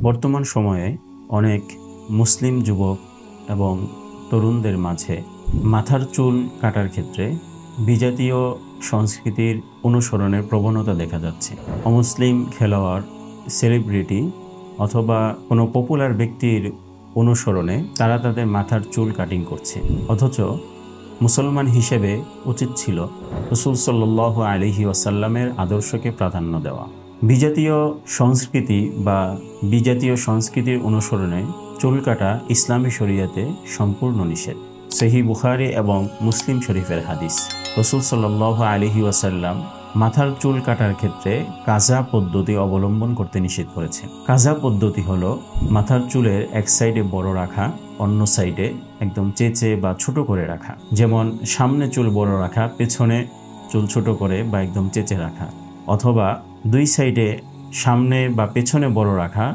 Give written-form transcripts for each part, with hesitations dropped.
বর্তমান সময়ে অনেক মুসলিম যুবক এবং তরুণদের মাঝে মাথার চুল কাটার ক্ষেত্রে বিজাতীয় সংস্কৃতির অনুসরণের প্রবণতা দেখা যাচ্ছে। অমুসলিম খেলোয়াড়, সেলিব্রিটি অথবা কোনো পপুলার ব্যক্তির অনুসরণে তারা তাদের মাথার চুল কাটিং করছে, অথচ মুসলমান হিসেবে উচিত ছিল রাসূল সাল্লাল্লাহু আলাইহি ওয়াসাল্লামের আদর্শকে প্রাধান্য দেওয়া। বিজাতীয় সংস্কৃতি বা বিজাতীয় সংস্কৃতির অনুসরণে চুল কাটা ইসলামী শরীয়তে সম্পূর্ণ নিষেধ। সহিহ বুখারী এবং মুসলিম শরীফের হাদিস, রাসূল সাল্লাল্লাহু আলাইহি ওয়াসাল্লাম মাথার চুল কাটার ক্ষেত্রে কাজা পদ্ধতি অবলম্বন করতে নিষেধ করেছেন। কাজা পদ্ধতি হলো মাথার চুলের এক সাইডে বড় রাখা, অন্য সাইডে একদম চেঁচে বা ছোট করে রাখা। যেমন সামনে চুল বড় রাখা, পেছনে চুল ছোট করে বা একদম চেঁচে রাখা, অথবা দুই সাইডে সামনে বা পেছনে বড় রাখা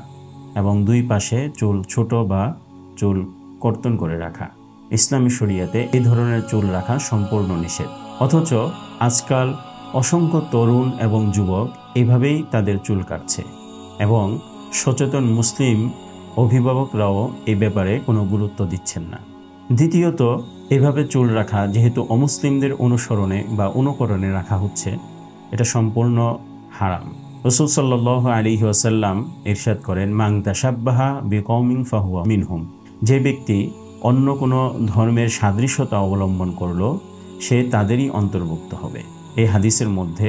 এবং দুই পাশে চুল ছোট বা চুল কর্তন করে রাখা। ইসলামী শরীয়তে এই ধরনের চুল রাখা সম্পূর্ণ নিষেধ, অথচ আজকাল অসংখ্য তরুণ এবং যুবক এইভাবেই তাদের চুল কাটছে এবং সচেতন মুসলিম অভিভাবকরাও এই ব্যাপারে কোনো গুরুত্ব দিচ্ছেন না। দ্বিতীয়ত, এভাবে চুল রাখা যেহেতু অমুসলিমদের অনুসরণে বা অনুকরণে রাখা হচ্ছে, এটা সম্পূর্ণ হারাম। রাসূল সাল্লাল্লাহু আলাইহি ওয়াসাল্লাম ইরশাদ করেন, মান তাশাব্বাহা বিকওমিন ফাহুয়া মিনহুম। যে ব্যক্তি অন্য কোনো ধর্মের সাদৃশ্যতা অবলম্বন করলো, সে তাদেরই অন্তর্ভুক্ত হবে। এই হাদিসের মধ্যে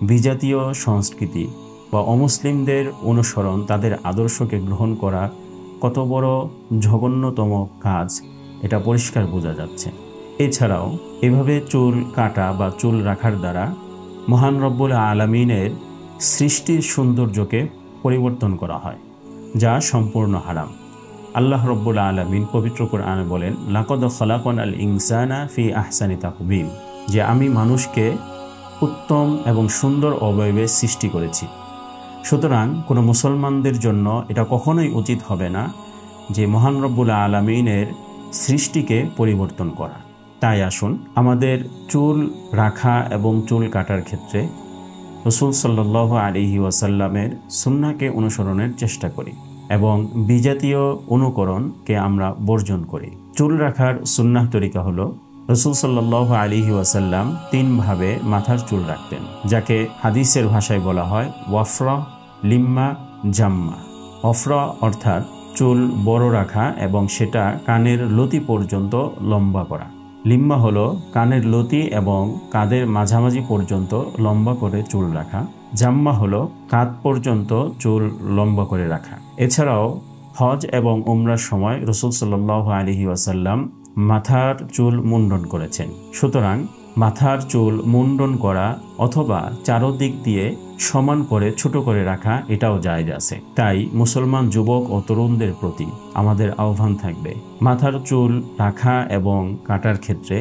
বিজাতীয় সংস্কৃতি বা অমুসলিমদের অনুসরণ, তাদের আদর্শকে গ্রহণ করা কত বড় জঘন্যতম কাজ, এটা পরিষ্কার বোঝা যাচ্ছে। এছাড়াও এভাবে চুল কাটা বা চুল রাখার দ্বারা মহান রব্বুল আলামিনের সৃষ্টির সৌন্দর্যকে পরিবর্তন করা হয়, যা সম্পূর্ণ হারাম। আল্লাহ রব্বুল আলামিন পবিত্র কোরআনে বলেন, লাকাদ খালাকনাল ইনসানা ফি আহসানি তাকওয়িম, যে আমি মানুষকে উত্তম এবং সুন্দর অবয়বে সৃষ্টি করেছি। সুতরাং কোনো মুসলমানদের জন্য এটা কখনোই উচিত হবে না যে মহান রব্বুল আলামিনের সৃষ্টিকে পরিবর্তন করা। তাই আসুন আমাদের চুল রাখা এবং চুল কাটার ক্ষেত্রে রাসূল সাল্লাল্লাহু আলাইহি ওয়াসাল্লামের সুন্নাহকে অনুসরণের চেষ্টা করি এবং বিজাতীয় অনুকরণকে আমরা বর্জন করি। চুল রাখার সুন্নাহ তরিকা হলো, রাসূল সাল্লাল্লাহু আলাইহি ওয়াসাল্লাম তিনভাবে মাথার চুল রাখতেন, যাকে হাদিসের ভাষায় বলা হয় ওয়াফরা, লিম্মা, জাম্মা। ওয়াফরা অর্থাৎ চুল বড় রাখা এবং সেটা কানের লতি পর্যন্ত লম্বা করা। লিম্মা হলো কানের লতি এবং কাঁধের মাঝামাঝি পর্যন্ত লম্বা করে চুল রাখা। জাম্মা হলো কাঁধ পর্যন্ত চুল লম্বা করে রাখা। এছাড়াও হজ এবং উমরার সময় রাসূল সাল্লাল্লাহু আলাইহি ওয়াসাল্লাম মাথার চুল মুন্ডন করেছেন। সুতরাং মাথার চুল মুন্ডন করা অথবা চারদিক দিয়ে সমান করে ছোট করে রাখা, এটাও জায়েজ আছে। তাই মুসলমান যুবক ও তরুণদের প্রতি আমাদের আহ্বান থাকবে, মাথার চুল রাখা এবং কাটার ক্ষেত্রে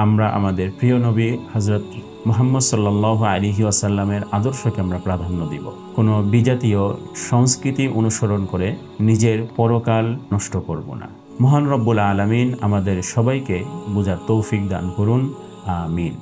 আমরা আমাদের প্রিয় নবী হযরত মুহাম্মদ সাল্লাল্লাহু আলাইহি ওয়াসাল্লামের আদর্শকে আমরা প্রাধান্য দিব। কোনো বিজাতীয় সংস্কৃতি অনুসরণ করে নিজের পরকাল নষ্ট করব না। মহান রব্বুল আলামিন আমাদের সবাইকে বোঝার তৌফিক দান করুন। আমিন।